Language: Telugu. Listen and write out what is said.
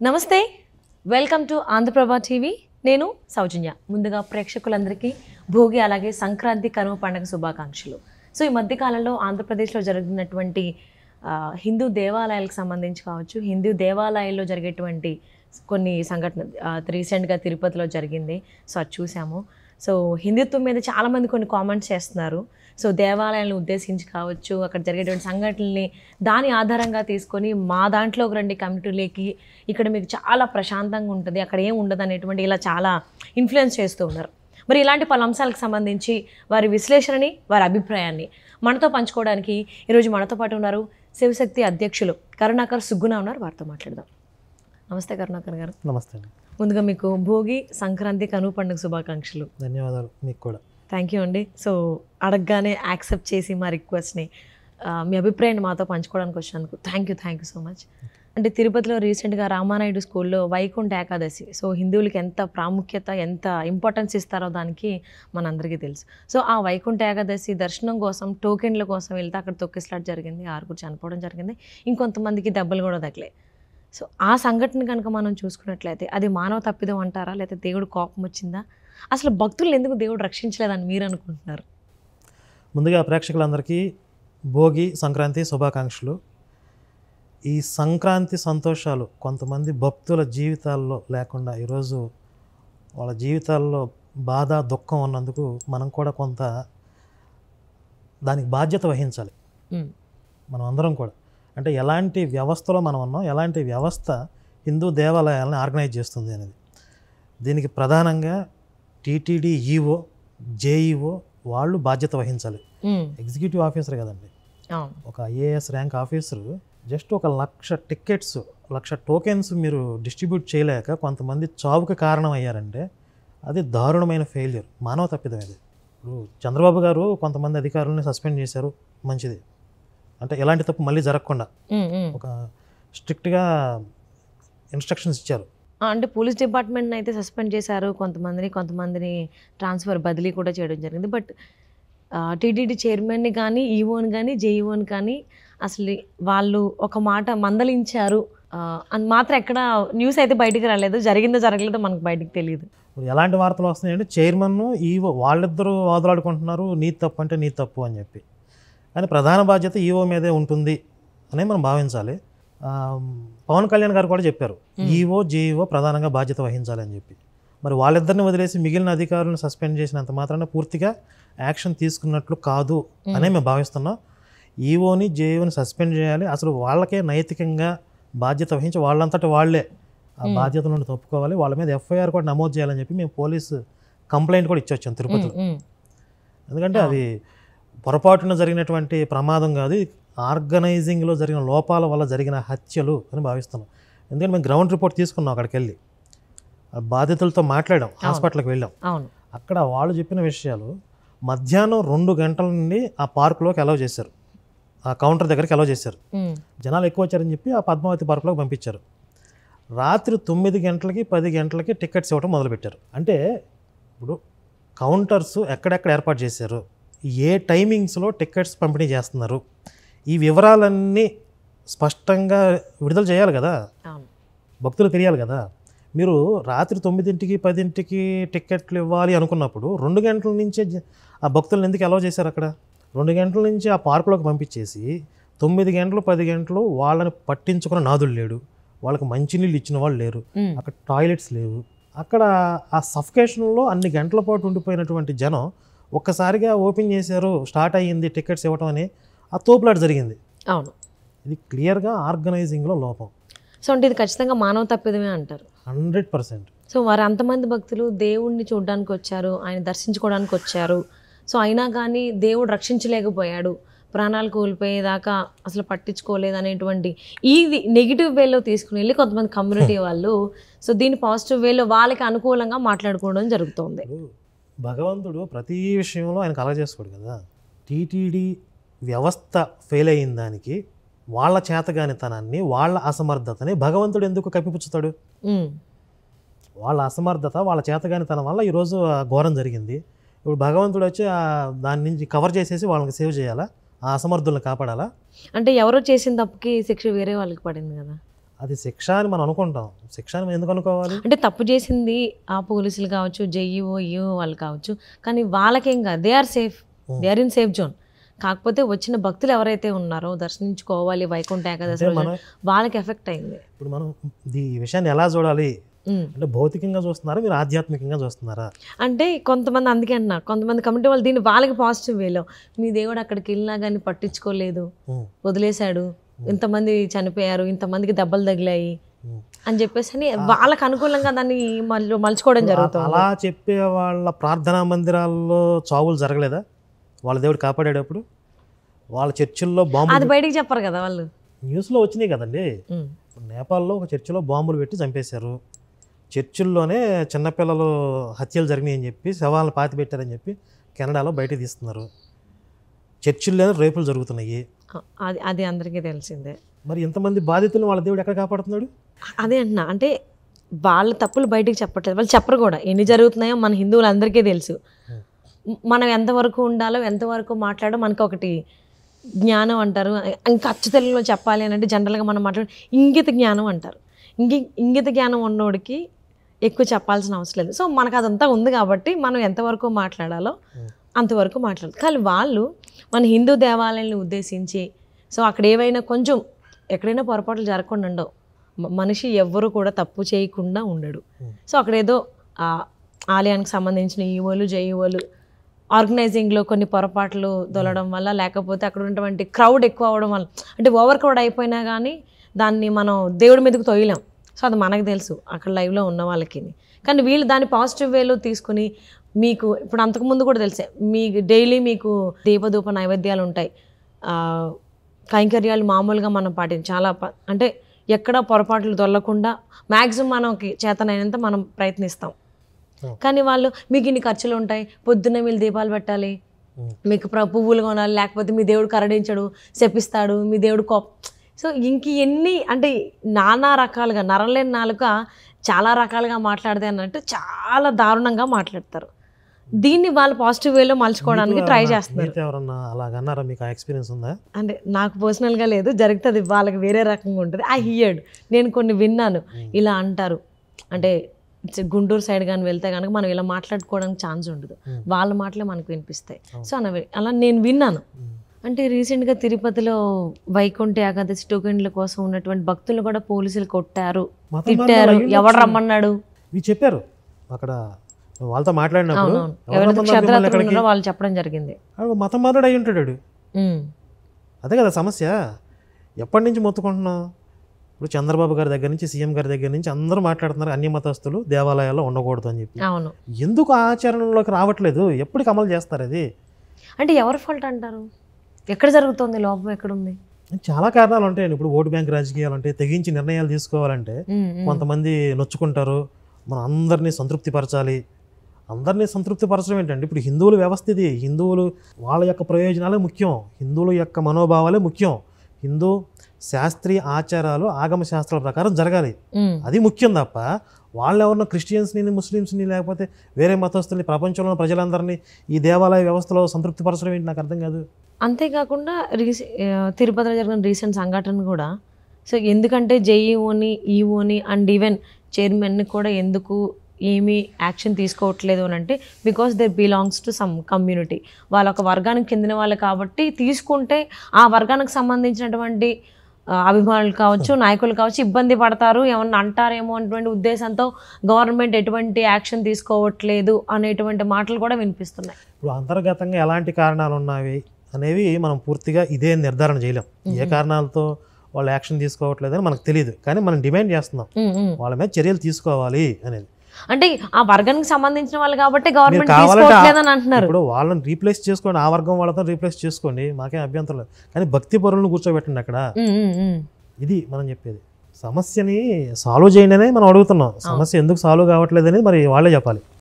నమస్తే, వెల్కమ్ టు ఆంధ్రప్రభ టీవీ. నేను సౌజన్య. ముందుగా ప్రేక్షకులందరికీ భోగి అలాగే సంక్రాంతి కనుమ పండుగ శుభాకాంక్షలు. సో ఈ మధ్యకాలంలో ఆంధ్రప్రదేశ్లో జరుగుతున్నటువంటి హిందూ దేవాలయాలకు సంబంధించి కావచ్చు, హిందూ దేవాలయాల్లో జరిగేటువంటి కొన్ని సంఘటన రీసెంట్గా తిరుపతిలో జరిగింది. సో అది చూసాము. సో హిందుత్వం మీద చాలామంది కొన్ని కామెంట్స్ చేస్తున్నారు. సో దేవాలయాలను ఉద్దేశించి కావచ్చు, అక్కడ జరిగేటువంటి సంఘటనల్ని దాని ఆధారంగా తీసుకొని మా దాంట్లోకి రండి కమ్యూనిటీలోకి, ఇక్కడ మీకు చాలా ప్రశాంతంగా ఉంటుంది, అక్కడ ఏం ఉండదు అనేటువంటి ఇలా చాలా ఇన్ఫ్లుయెన్స్ చేస్తూ ఉన్నారు. మరి ఇలాంటి పలు అంశాలకు సంబంధించి వారి విశ్లేషణని, వారి అభిప్రాయాన్ని మనతో పంచుకోవడానికి ఈరోజు మనతో పాటు ఉన్నారు శివశక్తి అధ్యక్షులు కరుణాకర్ సుగ్గున ఉన్నారు. వారితో మాట్లాడదాం. నమస్తే కరుణాకర్ గారు. నమస్తే అండి. ముందుగా మీకు భోగి సంక్రాంతి కనుమ పండుగ శుభాకాంక్షలు. ధన్యవాదాలు. మీకు కూడా థ్యాంక్ యూ అండి. సో అడగగానే యాక్సెప్ట్ చేసి మా రిక్వెస్ట్ని మీ అభిప్రాయాన్ని మాతో పంచుకోవడానికి వచ్చినందుకు థ్యాంక్ యూ సో మచ్. అంటే తిరుపతిలో రీసెంట్గా రామానాయుడు స్కూల్లో వైకుంఠ ఏకాదశి, సో హిందువులకి ఎంత ప్రాముఖ్యత, ఎంత ఇంపార్టెన్స్ ఇస్తారో దానికి మనందరికీ తెలుసు. సో ఆ వైకుంఠ ఏకాదశి దర్శనం కోసం టోకెన్ల కోసం వెళ్తే అక్కడ తొక్కిసలాట జరిగింది, 6 చనిపోవడం జరిగింది, ఇంకొంతమందికి దెబ్బలు కూడా తగిలాయి. సో ఆ సంఘటన కనుక మనం చూసుకున్నట్లయితే అది మానవ తప్పిదం అంటారా, లేకపోతే దేవుడు కోపం వచ్చిందా, అసలు భక్తులను ఎందుకు దేవుడు రక్షించలేదని మీరు అనుకుంటున్నారు? ముందుగా ప్రేక్షకులందరికీ భోగి సంక్రాంతి శుభాకాంక్షలు. ఈ సంక్రాంతి సంతోషాలు కొంతమంది భక్తుల జీవితాల్లో లేకుండా ఈరోజు వాళ్ళ జీవితాల్లో బాధ దుఃఖం ఉన్నందుకు మనం కూడా కొంత దానికి బాధ్యత వహించాలి. మనం అందరం కూడా అంటే ఎలాంటి వ్యవస్థలో మనం ఉన్నాం, ఎలాంటి వ్యవస్థ హిందూ దేవాలయాలను ఆర్గనైజ్ చేస్తుంది అనేది. దీనికి ప్రధానంగా టీటీడీ ఈఓ, జేఈఓ వాళ్ళు బాధ్యత వహించాలి. ఎగ్జిక్యూటివ్ ఆఫీసర్ కదండి, ఒక IAS rank officer just 1,00,000 tickets, 1,00,000 tokens మీరు డిస్ట్రిబ్యూట్ చేయలేక కొంతమంది చావుకి కారణం అయ్యారంటే అది దారుణమైన ఫెయిల్యూర్, మానవ తప్పిదం ఇది. ఇప్పుడు చంద్రబాబు గారు కొంతమంది అధికారులని సస్పెండ్ చేశారు, మంచిది. అంటే ఎలాంటి తప్పు మళ్ళీ జరగకుండా ఒక స్ట్రిక్ట్గా ఇన్స్ట్రక్షన్స్ ఇచ్చారు. అంటే పోలీస్ డిపార్ట్మెంట్ని అయితే సస్పెండ్ చేశారు, కొంతమందిని ట్రాన్స్ఫర్ బదిలీ కూడా చేయడం జరిగింది. బట్ టీటీడీ చైర్మన్ని కానీ, ఈఓని కానీ, జేఈఓని కానీ అసలు వాళ్ళు ఒక మాట మందలించారు అని మాత్రం ఎక్కడ న్యూస్ అయితే బయటికి రాలేదు. జరిగిందో జరగలేదో మనకు బయటికి తెలియదు. ఎలాంటి వార్తలు వస్తున్నాయంటే చైర్మన్ ఈఓ వాళ్ళిద్దరూ వాదులాడుకుంటున్నారు, నీ తప్పు అంటే నీ తప్పు అని చెప్పి. కానీ ప్రధాన బాధ్యత ఈఓ మీదే ఉంటుంది అని మనం భావించాలి. పవన్ కళ్యాణ్ గారు కూడా చెప్పారు ఈఓ జేఈఓ ప్రధానంగా బాధ్యత వహించాలి అని చెప్పి. మరి వాళ్ళిద్దరిని వదిలేసి మిగిలిన అధికారులను సస్పెండ్ చేసినంత మాత్రాన పూర్తిగా యాక్షన్ తీసుకున్నట్లు కాదు అనే మేము భావిస్తున్నాం. ఈఓని జేఈఓని సస్పెండ్ చేయాలి. అసలు వాళ్ళకే నైతికంగా బాధ్యత వహించి వాళ్ళంతటి వాళ్ళే ఆ బాధ్యత నుండి తప్పుకోవాలి. వాళ్ళ మీద ఎఫ్ఐఆర్ కూడా నమోదు చేయాలని చెప్పి మేము పోలీసు కంప్లైంట్ కూడా ఇచ్చొచ్చాం తిరుపతిలో. ఎందుకంటే అది పొరపాటున జరిగినటువంటి ప్రమాదం కాదు, ఆర్గనైజింగ్లో జరిగిన లోపాల వల్ల జరిగిన హత్యలు అని భావిస్తున్నాం. ఎందుకంటే మేము గ్రౌండ్ రిపోర్ట్ తీసుకున్నాం, అక్కడికి వెళ్ళి బాధితులతో మాట్లాడాం, హాస్పిటల్కి వెళ్ళాం. అక్కడ వాళ్ళు చెప్పిన విషయాలు మధ్యాహ్నం 2 గంటల నుండి ఆ పార్కులోకి అలౌ చేశారు, ఆ కౌంటర్ దగ్గరికి అలౌ చేశారు. జనాలు ఎక్కువ వచ్చారని చెప్పి ఆ పద్మావతి పార్కులోకి పంపించారు. రాత్రి 9 గంటలకి 10 గంటలకి టికెట్స్ ఇవ్వడం మొదలుపెట్టారు. అంటే ఇప్పుడు కౌంటర్స్ ఎక్కడెక్కడ ఏర్పాటు చేశారు, ఏ టైమింగ్స్లో టికెట్స్ పంపిణీ చేస్తున్నారు, ఈ వివరాలన్నీ స్పష్టంగా విడుదల చేయాలి కదా, భక్తులు తెలియాలి కదా. మీరు రాత్రి 9ంటికి 10ంటికి టికెట్లు ఇవ్వాలి అనుకున్నప్పుడు 2 గంటల నుంచే ఆ భక్తులను ఎందుకు అలౌ చేశారు? అక్కడ 2 గంటల నుంచి ఆ పార్కులోకి పంపించేసి 9 గంటలు 10 గంటలు వాళ్ళని పట్టించుకున్న నాదులు లేడు, వాళ్ళకి మంచినీళ్ళు ఇచ్చిన వాళ్ళు లేరు, అక్కడ టాయిలెట్స్ లేవు. అక్కడ ఆ సఫికేషన్లో అన్ని గంటల పాటు ఉండిపోయినటువంటి జనం ఒక్కసారిగా ఓపెన్ చేశారు, స్టార్ట్ అయ్యింది టికెట్స్ ఇవ్వటం అని ఆ తోపులాట జరిగింది. అవును, ఇది క్లియర్గా ఆర్గనైజింగ్లో లోపం. సో అంటే ఇది ఖచ్చితంగా మానవ తప్పిదమే అంటారు. 100%. సో మరి అంతమంది భక్తులు దేవుణ్ణి చూడడానికి వచ్చారు, ఆయన దర్శించుకోవడానికి వచ్చారు. సో అయినా కానీ దేవుడు రక్షించలేకపోయాడు, ప్రాణాలు కోల్పోయేదాకా అసలు పట్టించుకోలేదు అనేటువంటి ఇది నెగిటివ్ వేలో తీసుకుని వెళ్ళి కొంతమంది కమ్యూనిటీ వాళ్ళు సో దీన్ని పాజిటివ్ వేలో వాళ్ళకి అనుకూలంగా మాట్లాడుకోవడం జరుగుతుంది. భగవంతుడు ప్రతి విషయంలో ఆయన కలగజేసుకోడు కదా. టీటీడీ వ్యవస్థ ఫెయిల్ అయిన దానికి వాళ్ళ చేతగానితనాన్ని, వాళ్ళ అసమర్థతని భగవంతుడు ఎందుకు కప్పిపుచ్చుతాడు? వాళ్ళ అసమర్థత, వాళ్ళ చేతగానితనం వల్ల ఈరోజు ఘోరం జరిగింది. ఇప్పుడు భగవంతుడు వచ్చి దాని నుంచి కవర్ చేసేసి వాళ్ళకి సేవ్ చేయాలా, ఆ అసమర్థులను కాపాడాలా? అంటే ఎవరో చేసిన తప్పుకి శిక్ష వేరే వాళ్ళకి పడింది కదా. అది శిక్ష అని మనం అనుకుంటాం. శిక్ష అని మనం ఎందుకు అనుకోవాలి? అంటే తప్పు చేసింది ఆ పోలీసులు కావచ్చు, జేఈఓ ఈఓ వాళ్ళు కావచ్చు, కానీ వాళ్ళకేం కాదు, they are safe, they are in safe zone. కాకపోతే వచ్చిన భక్తులు ఎవరైతే ఉన్నారో దర్శించుకోవాలి వైకుంఠ ఏకాదశి రోజు, వాళ్ళకి ఎఫెక్ట్ అయింది. ఇప్పుడు మనం ఈ విషయాన్ని ఎలా చూడాలి అంటే భౌతికంగా చూస్తున్నారా, మీరు ఆధ్యాత్మికంగా చూస్తున్నారా? అంటే కొంతమంది, అందుకే అన్నా, కొంతమంది కమిటీ వాళ్ళు దీన్ని వాళ్ళకి పాజిటివ్ వేలో, మీ దేవుడు అక్కడికి వెళ్ళినా కానీ పట్టించుకోలేదు, వదిలేశాడు, ఇంతమంది చనిపోయారు, ఇంతమందికి దెబ్బలు తగిలాయి అని చెప్పేసి అని వాళ్ళకి అనుకూలంగా దాన్ని మలుచుకోవడం జరుగుతుంది. అలా చెప్పే వాళ్ళ ప్రార్థనా మందిరాల్లో చావులు జరగలేదా? వాళ్ళ దేవుడు కాపాడేటప్పుడు వాళ్ళ చర్చిల్లో బాంబు, అది బయటికి చెప్పరు కదా వాళ్ళు, న్యూస్లో వచ్చినాయి కదండి. నేపాల్లో ఒక చర్చిలో బాంబులు పెట్టి చంపేశారు, చర్చిల్లోనే చిన్నపిల్లలు హత్యలు జరిగినాయి అని చెప్పి శవాలను పాతి పెట్టారని చెప్పి కెనడాలో బయటకు తీస్తున్నారు. చర్చిల్లోనే రేపులు జరుగుతున్నాయి. అది అది అందరికీ తెలిసిందే. మరి ఇంతమంది బాధితులను వాళ్ళ దేవుడు ఎక్కడ కాపాడుతున్నాడు? అదే అంటున్నా, అంటే వాళ్ళ తప్పులు బయటకు చెప్పట్లేదు, వాళ్ళు చెప్పరు కూడా. ఎన్ని జరుగుతున్నాయో మన హిందువులందరికీ తెలుసు. మనం ఎంతవరకు ఉండాలో, ఎంతవరకు మాట్లాడో మనకు ఒకటి జ్ఞానం అంటారు. ఇంకా అచ్చు తెలుగులో చెప్పాలి అని అంటే జనరల్గా మనం మాట్లాడే ఇంగిత జ్ఞానం అంటారు. ఇంగిత జ్ఞానం ఉన్నోడికి ఎక్కువ చెప్పాల్సిన అవసరం లేదు. సో మనకు అదంతా ఉంది కాబట్టి మనం ఎంతవరకు మాట్లాడాలో అంతవరకు మాట్లాడదు. కానీ వాళ్ళు మన హిందూ దేవాలయాన్ని ఉద్దేశించి, సో అక్కడ ఏవైనా కొంచెం ఎక్కడైనా పొరపాట్లు జరగకుండా ఉండవు, మనిషి ఎవ్వరు కూడా తప్పు చేయకుండా ఉండడు. సో అక్కడ ఏదో ఆలయానికి సంబంధించిన ఈవోలు జేఈఓలు ఆర్గనైజింగ్లో కొన్ని పొరపాట్లు దొలడం వల్ల, లేకపోతే అక్కడ ఉన్నటువంటి క్రౌడ్ ఎక్కువ అవ్వడం వల్ల, అంటే ఓవర్ క్రౌడ్ అయిపోయినా కానీ దాన్ని మనం దేవుడి మీదకి తొయ్యలేం. సో అది మనకు తెలుసు అక్కడ లైవ్లో ఉన్న వాళ్ళకి. కానీ వీళ్ళు దాన్ని పాజిటివ్ వేలో తీసుకుని, మీకు ఇప్పుడు అంతకుముందు కూడా తెలిసే, మీకు డైలీ మీకు దీపధూప నైవేద్యాలు ఉంటాయి, కైంకర్యాలు మామూలుగా మనం చాలా అంటే ఎక్కడ పొరపాట్లు దొరకకుండా మ్యాక్సిమం మనకి చేతనైనంత మనం ప్రయత్నిస్తాం. కానీ వాళ్ళు మీకు ఇన్ని ఖర్చులు ఉంటాయి, పొద్దున్నే వీళ్ళు దీపాలు పెట్టాలి, మీకు పువ్వులు కొనాలి, లేకపోతే మీ దేవుడు కరడించడు, శపిస్తాడు, మీ దేవుడు సో ఎన్ని అంటే నానా రకాలుగా, నరలేని నాలుక చాలా రకాలుగా మాట్లాడితే అన్నట్టు చాలా దారుణంగా మాట్లాడతారు. దీన్ని వాళ్ళు పాజిటివ్ వేలో మలుచుకోవడానికి ట్రై చేస్తున్నారు. ఎవరన్నా అలాగన్నారా? మీకు ఆ ఎక్స్పీరియన్స్ ఉందా? అంటే నాకు పర్సనల్గా లేదు, జరుగుతుంది, వాళ్ళకి వేరే రకంగా ఉంటుంది. ఐ హియర్డ్, నేను కొన్ని విన్నాను ఇలా అంటారు. అంటే గుంటూరు సైడ్ కానీ వెళ్తే కనుక మనం ఇలా మాట్లాడుకోవడానికి ఛాన్స్ ఉండదు, వాళ్ళ మాటలే మనకు వినిపిస్తాయి. సో అలా నేను విన్నాను. అంటే రీసెంట్గా తిరుపతిలో వైకుంఠ ఏకాదశి టోకెన్ల కోసం ఉన్నటువంటి భక్తులు కూడా పోలీసులు కొట్టారు, తిట్టారు, ఎవరు రమ్మన్నాడు ఇవి చెప్పారు. అక్కడ వాళ్ళతో మాట్లాడినప్పుడు వాళ్ళు చెప్పడం జరిగింది, మతం మారుడు అయి ఉంటాడు. అదే కదా సమస్య. ఎప్పటి నుంచి మొత్తుకుంటున్నాం? ఇప్పుడు చంద్రబాబు గారి దగ్గర నుంచి, సీఎం గారి దగ్గర నుంచి అందరూ మాట్లాడుతున్నారు అన్య మతస్థులు దేవాలయాల్లో ఉండకూడదు అని చెప్పి. అవును, ఎందుకు ఆచరణలోకి రావట్లేదు? ఎప్పటికి అమలు చేస్తారు అది? అంటే ఎవరి ఫాల్ట్ అంటారు? ఎక్కడ జరుగుతుంది లోపం, ఎక్కడుంది? చాలా కారణాలు ఉంటాయండి. ఇప్పుడు ఓటు బ్యాంక్ రాజకీయాలు అంటే, తెగించి నిర్ణయాలు తీసుకోవాలంటే కొంతమంది నొచ్చుకుంటారు. మనం అందరినీ సంతృప్తి పరచాలి. అందరినీ సంతృప్తి పరచడం ఏంటంటే, ఇప్పుడు హిందువుల వ్యవస్థ ఇది. హిందువులు వాళ్ళ యొక్క ప్రయోజనాలే ముఖ్యం, హిందువుల యొక్క మనోభావాలే ముఖ్యం. హిందూ శాస్త్రీయ ఆచారాలు ఆగమ శాస్త్రాల ప్రకారం జరగాలి, అది ముఖ్యం తప్ప వాళ్ళు ఎవరినో క్రిస్టియన్స్ని, ముస్లిమ్స్ని, లేకపోతే వేరే మతస్థుల్ని, ప్రపంచంలో ప్రజలందరినీ ఈ దేవాలయ వ్యవస్థలో సంతృప్తి పరచడం ఏంటి నాకు అర్థం కాదు. అంతేకాకుండా తిరుపతిలో జరిగిన రీసెంట్ సంఘటన కూడా, సో ఎందుకంటే జేఈఓని, ఈఓని అండ్ ఈవెన్ చైర్మన్ని కూడా ఎందుకు ఏమీ యాక్షన్ తీసుకోవట్లేదు అని అంటే, because they belongs to some community, వాళ్ళ ఒక వర్గానికి చెందిన వాళ్ళు కాబట్టి తీసుకుంటే ఆ వర్గానికి సంబంధించినటువంటి అభిమానులు కావచ్చు, నాయకులు కావచ్చు ఇబ్బంది పడతారు, ఏమన్నా అంటారేమో అనేటువంటి ఉద్దేశంతో గవర్నమెంట్ ఎటువంటి యాక్షన్ తీసుకోవట్లేదు అనేటువంటి మాటలు కూడా వినిపిస్తున్నాయి. ఇప్పుడు అంతర్గతంగా ఎలాంటి కారణాలు ఉన్నవి అనేవి మనం పూర్తిగా ఇదే నిర్ధారణ చేయలేం. ఏ కారణాలతో వాళ్ళు యాక్షన్ తీసుకోవట్లేదని మనకు తెలియదు, కానీ మనం డిమాండ్ చేస్తున్నాం వాళ్ళ మీద చర్యలు తీసుకోవాలి అనేది. అంటే ఆ వర్గానికి సంబంధించిన వాళ్ళు కాబట్టి గవర్నమెంట్ తీసుకోవట్లేదని అంటున్నారు. ఇప్పుడు వాళ్ళని రీప్లేస్ చేసుకోండి, ఆ వర్గం వాళ్ళతో రీప్లేస్ చేసుకోండి, మాకేం అభ్యంతరం లేదు, కానీ భక్తి పరులను కూర్చోబెట్టండి అక్కడ. ఇది మనం చెప్పేది. సమస్యని సాల్వ్ చేయండి అనే మనం అడుగుతున్నాం. సమస్య ఎందుకు సాల్వ్ కావట్లేదు అనేది మరి వాళ్ళే చెప్పాలి.